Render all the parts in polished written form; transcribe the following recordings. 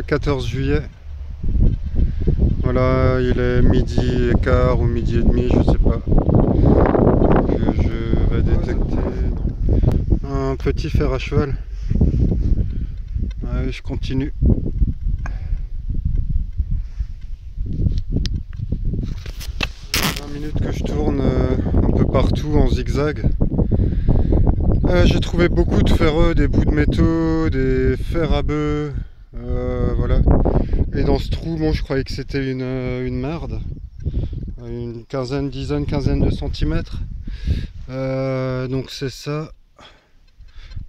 14 juillet. Voilà, il est midi et quart ou midi et demi, je sais pas. Donc je vais détecter un petit fer à cheval. Allez, je continue. 20 minutes que je tourne un peu partout en zigzag. J'ai trouvé beaucoup de ferreux, des bouts de métaux, des fers à bœufs, voilà. Et dans ce trou, bon, je croyais que c'était une merde, une quinzaine de centimètres. Donc c'est ça.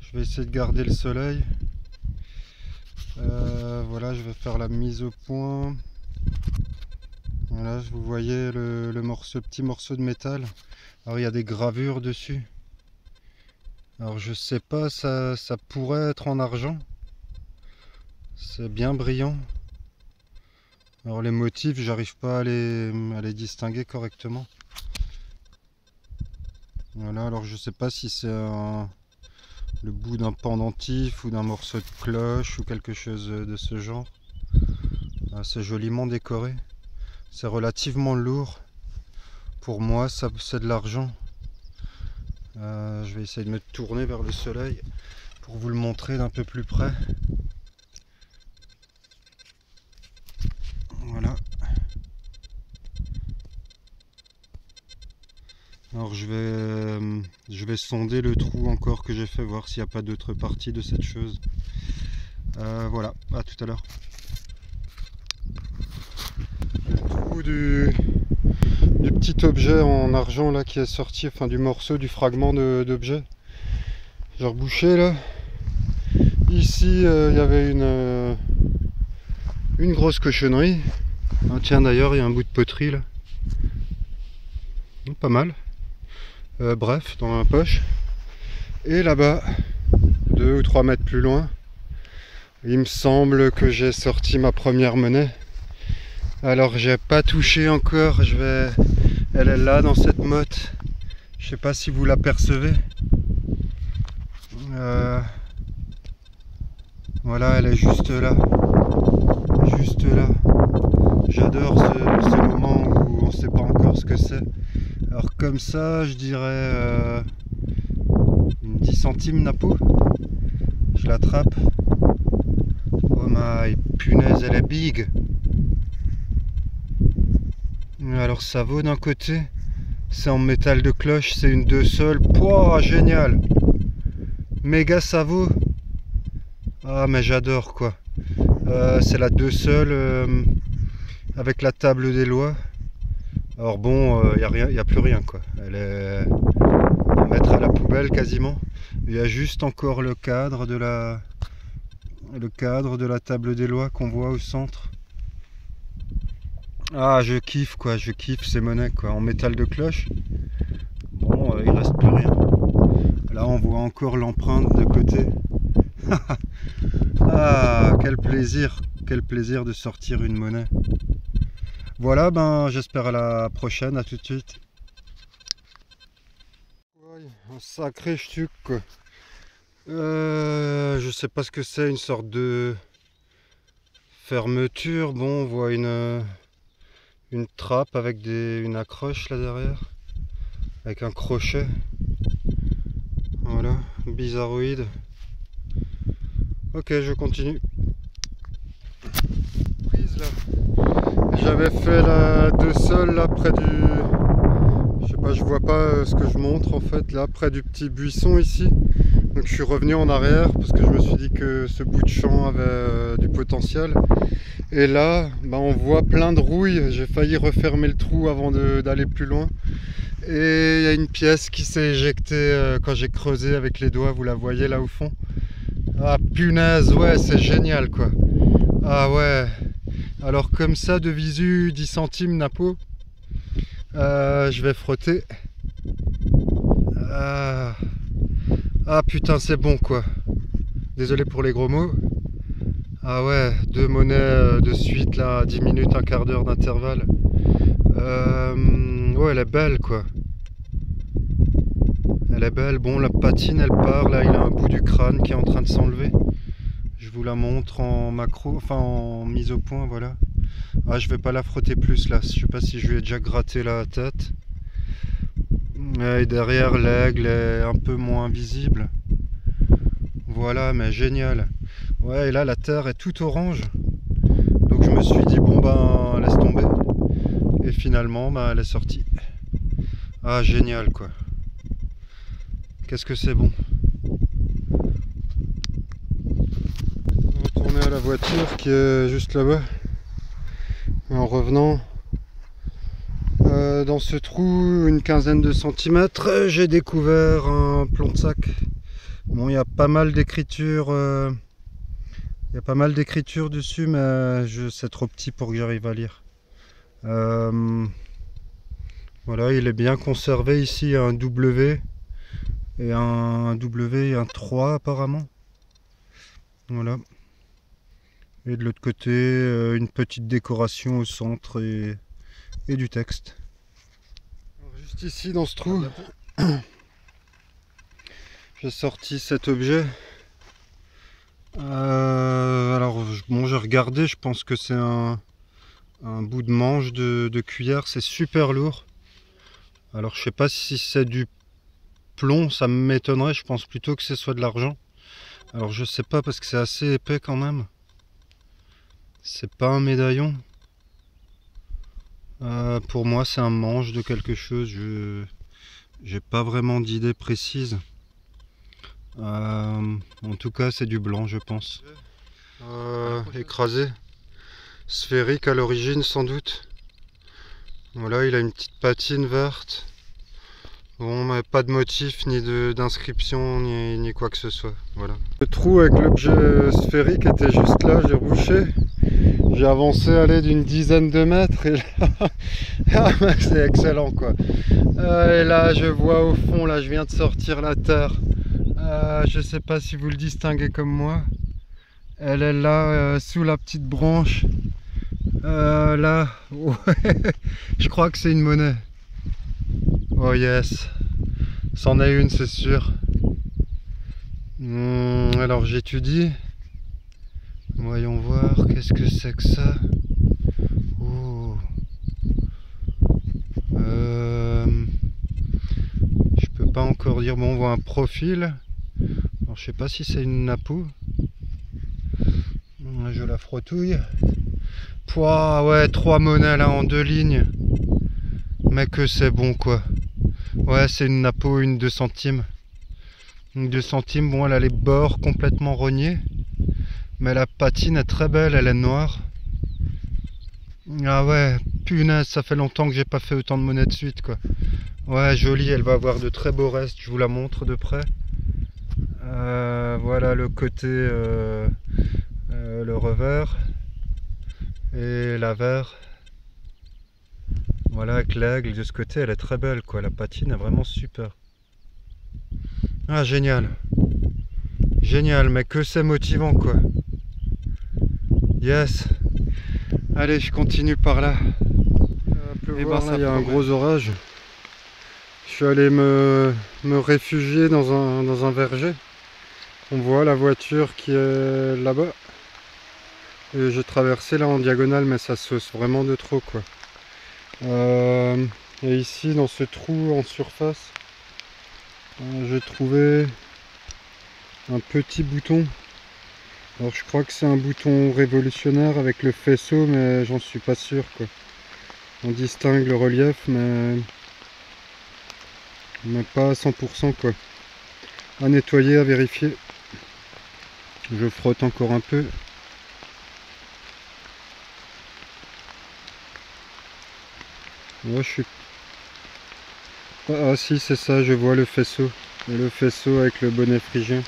Je vais essayer de garder le soleil. Voilà, je vais faire la mise au point. Voilà, vous voyez le petit morceau de métal. Alors il y a des gravures dessus. Alors je sais pas, ça pourrait être en argent. C'est bien brillant. Alors les motifs, j'arrive pas à les distinguer correctement. Voilà, alors je sais pas si c'est le bout d'un pendentif ou d'un morceau de cloche ou quelque chose de ce genre. C'est joliment décoré. C'est relativement lourd. Pour moi, ça c'est de l'argent. Je vais essayer de me tourner vers le soleil pour vous le montrer d'un peu plus près. Voilà. Alors je vais sonder le trou encore que j'ai fait, voir s'il n'y a pas d'autre partie de cette chose. Voilà, à tout à l'heure. Le trou du petit objet en argent là qui est sorti, enfin du morceau, du fragment d'objet. J'ai rebouché là. Ici il y avait une grosse cochonnerie. Ah, tiens, d'ailleurs il y a un bout de poterie là. Pas mal. Bref, dans ma poche. Et là-bas, 2 ou 3 mètres plus loin, il me semble que j'ai sorti ma première monnaie. Alors j'ai pas touché encore, elle est là dans cette motte. Je sais pas si vous l'apercevez. Voilà, elle est juste là. Juste là. J'adore ce moment où on sait pas encore ce que c'est. Alors comme ça, je dirais une 10 centimes Napo. Je l'attrape. Oh my punaise, elle est big. Alors ça vaut d'un côté, c'est en métal de cloche, c'est une 2 sols. Pouah, génial. Méga ça vaut. Ah mais j'adore quoi. C'est la 2 sols avec la table des lois. Alors bon, il n'y a plus rien quoi. Elle est à mettre à la poubelle quasiment. Il y a juste encore le cadre de la table des lois qu'on voit au centre. Ah, je kiffe quoi, je kiffe ces monnaies quoi, en métal de cloche. Bon, il reste plus rien. Là, on voit encore l'empreinte de côté. Ah, quel plaisir de sortir une monnaie. Voilà, ben j'espère à la prochaine, à tout de suite. Ouais, un sacré stuc quoi. Je sais pas ce que c'est, une sorte de fermeture. Bon, on voit une trappe avec une accroche là derrière, avec un crochet. Voilà, bizarroïde. Ok, je continue. Prise là. J'avais fait la 2 sols là près du... Je sais pas, je vois pas ce que je montre en fait, là près du petit buisson ici. Donc je suis revenu en arrière parce que je me suis dit que ce bout de champ avait du potentiel. Et là, bah, on voit plein de rouille. J'ai failli refermer le trou avant d'aller plus loin. Et il y a une pièce qui s'est éjectée quand j'ai creusé avec les doigts. Vous la voyez là au fond. Ah punaise, ouais, c'est génial quoi. Ah ouais. Alors comme ça, de visu, 10 centimes Napo. Je vais frotter. Ah putain, c'est bon quoi. Désolé pour les gros mots. Ah ouais, 2 monnaies de suite là, 10 minutes, un quart d'heure d'intervalle. Ouais, elle est belle quoi. Elle est belle. Bon, la patine elle part là, il a un bout du crâne qui est en train de s'enlever. Je Je vous la montre en macro, enfin en mise au point, voilà. Ah, je vais pas la frotter plus là, je sais pas si je lui ai déjà gratté la tête. Et derrière, l'aigle est un peu moins visible. Voilà, mais génial. Ouais, et là la terre est toute orange. Donc je me suis dit bon ben laisse tomber. Et finalement ben, elle est sortie. Ah génial quoi. Qu'est-ce que c'est bon. On va retourner à la voiture qui est juste là-bas. Et en revenant dans ce trou, une quinzaine de centimètres, j'ai découvert un plomb de sac. Bon, il y a pas mal d'écriture. Il y a pas mal d'écriture dessus, mais c'est trop petit pour que j'arrive à lire. Voilà, il est bien conservé ici. Il y a un W et un W et un 3 apparemment. Voilà. Et de l'autre côté, une petite décoration au centre et du texte. Alors, juste ici dans ce trou, j'ai sorti cet objet. Alors bon, j'ai regardé, je pense que c'est un bout de manche de cuillère, c'est super lourd. Alors je sais pas si c'est du plomb, ça m'étonnerait, je pense plutôt que ce soit de l'argent. Alors je sais pas parce que c'est assez épais quand même. C'est pas un médaillon. Pour moi c'est un manche de quelque chose, j'ai pas vraiment d'idée précise. En tout cas c'est du blanc je pense. Écrasé. Sphérique à l'origine sans doute. Voilà, il a une petite patine verte. Bon, mais pas de motif, ni d'inscription, ni quoi que ce soit. Voilà. Le trou avec l'objet sphérique était juste là, j'ai bouché. J'ai avancé allez, d'une dizaine de mètres et là, c'est excellent quoi. Et là, je vois au fond, là, je viens de sortir la terre. Je sais pas si vous le distinguez comme moi. Elle est là, sous la petite branche. Là, ouais, je crois que c'est une monnaie. Oh yes, c'en est une, c'est sûr. Alors j'étudie. Voyons voir, qu'est-ce que c'est que ça? Oh. Je peux pas encore dire. Bon, on voit un profil. Alors je sais pas si c'est une napo. Je la frottouille. Pouah, ouais, 3 monnaies là en 2 lignes. Mais que c'est bon quoi. Ouais, c'est une napo, une 2 centimes. Une 2 centimes, bon, elle a les bords complètement rognés. Mais la patine est très belle, elle est noire. Ah ouais, punaise, ça fait longtemps que j'ai pas fait autant de monnaie de suite quoi. Ouais, jolie, elle va avoir de très beaux restes, je vous la montre de près. Voilà le côté, le revers. Et l'avers. Voilà, avec l'aigle de ce côté, elle est très belle quoi, la patine est vraiment super. Ah génial. Génial, mais que c'est motivant quoi. Yes. Allez, je continue par là. Et ben là, il y a un gros orage. Je suis allé me réfugier dans un verger. On voit la voiture qui est là-bas. Et j'ai traversé là en diagonale, mais ça sauce vraiment de trop quoi. Et ici, dans ce trou en surface, j'ai trouvé un petit bouton. Alors je crois que c'est un bouton révolutionnaire avec le faisceau, mais j'en suis pas sûr quoi. On distingue le relief, mais pas à 100% quoi. À nettoyer, à vérifier. Je frotte encore un peu. Ouais, je suis... Ah si, c'est ça, je vois le faisceau. Et le faisceau avec le bonnet phrygien.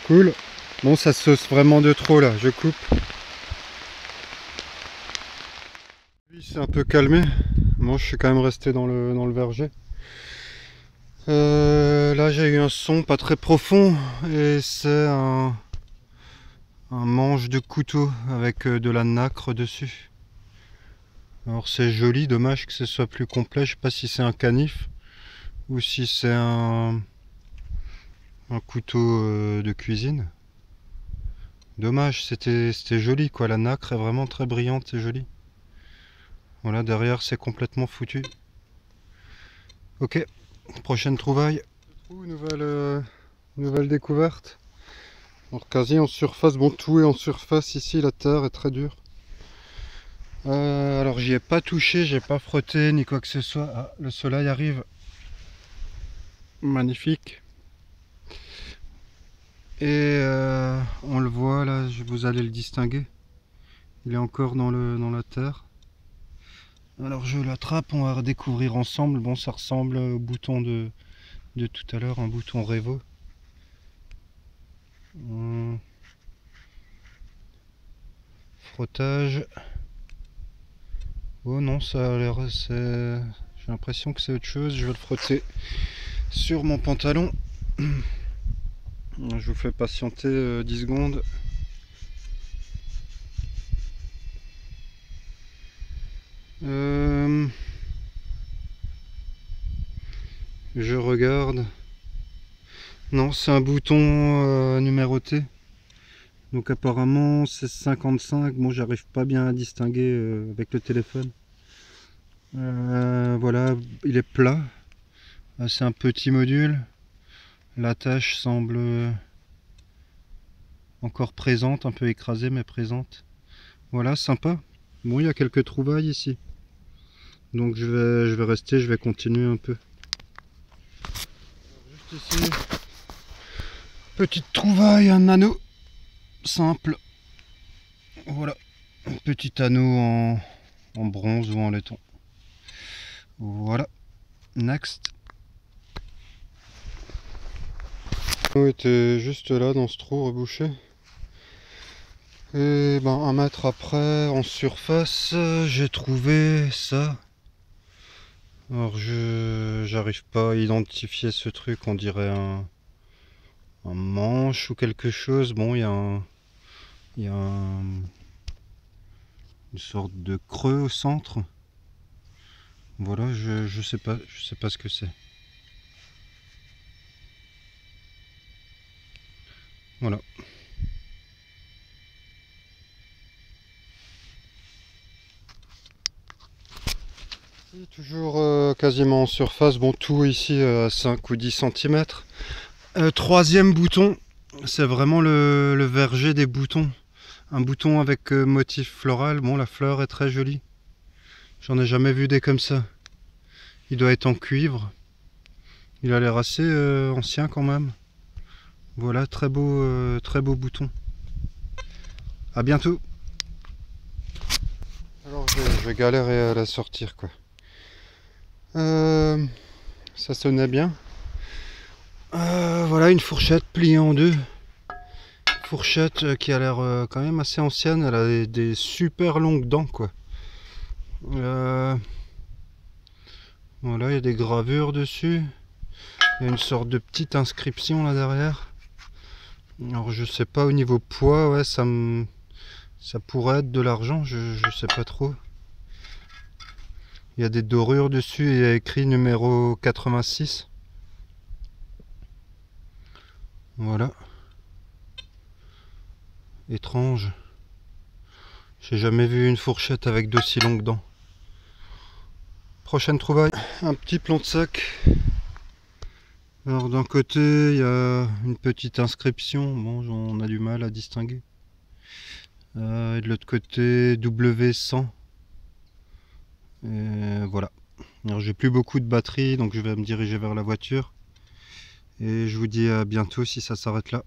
Cool. Bon, ça sauce vraiment de trop là, je coupe. Lui, c'est un peu calmé. Moi, je suis quand même resté dans le verger. Là, j'ai eu un son pas très profond et c'est un manche de couteau avec de la nacre dessus. Alors c'est joli, dommage que ce soit plus complet. Je sais pas si c'est un canif ou si c'est un couteau de cuisine. Dommage, c'était joli quoi, la nacre est vraiment très brillante et jolie. Voilà, derrière c'est complètement foutu. Ok, prochaine trouvaille. Nouvelle découverte. Alors quasi en surface, bon tout est en surface ici, la terre est très dure. Alors j'y ai pas touché, j'ai pas frotté ni quoi que ce soit. Ah, le soleil arrive. Magnifique. Et on le voit là, vous allez le distinguer. Il est encore dans la terre. Alors je l'attrape, on va redécouvrir ensemble. Bon, ça ressemble au bouton de tout à l'heure, un bouton Revo. Frottage. Oh non, ça a l'air... J'ai l'impression que c'est autre chose. Je vais le frotter sur mon pantalon. Je vous fais patienter 10 secondes. Je regarde. Non, c'est un bouton numéroté. Donc apparemment c'est 55. Bon, j'arrive pas bien à distinguer avec le téléphone. Voilà, il est plat. C'est un petit module. La tâche semble encore présente, un peu écrasée mais présente. Voilà, sympa. Bon, il y a quelques trouvailles ici. Donc je vais rester, je vais continuer un peu. Juste ici, petite trouvaille, un anneau simple. Voilà, un petit anneau en bronze ou en laiton. Voilà, next. L'anneau était juste là dans ce trou rebouché. Et ben 1 mètre après, en surface, j'ai trouvé ça. Alors j'arrive pas à identifier ce truc, on dirait un manche ou quelque chose. Bon, il y a une sorte de creux au centre. Voilà, je sais pas ce que c'est. Voilà. Toujours quasiment en surface, bon tout ici à 5 ou 10 cm. Troisième bouton, c'est vraiment le verger des boutons. Un bouton avec motif floral, bon la fleur est très jolie. J'en ai jamais vu des comme ça. Il doit être en cuivre. Il a l'air assez ancien quand même. Voilà, très beau bouton. À bientôt. Alors je vais galérer à la sortir quoi. Ça sonnait bien. Voilà une fourchette pliée en deux. Fourchette qui a l'air quand même assez ancienne. Elle a des super longues dents quoi. Voilà, il y a des gravures dessus. Il y a une sorte de petite inscription là derrière. Alors je sais pas au niveau poids, ouais ça pourrait être de l'argent, je sais pas trop. Il y a des dorures dessus et il y a écrit numéro 86. Voilà. Étrange. J'ai jamais vu une fourchette avec d'aussi longues dents. Prochaine trouvaille. Un petit plan de sac. Alors d'un côté il y a une petite inscription, bon on a du mal à distinguer. Et de l'autre côté W100. Et voilà. Alors j'ai plus beaucoup de batterie donc je vais me diriger vers la voiture. Et je vous dis à bientôt si ça s'arrête là.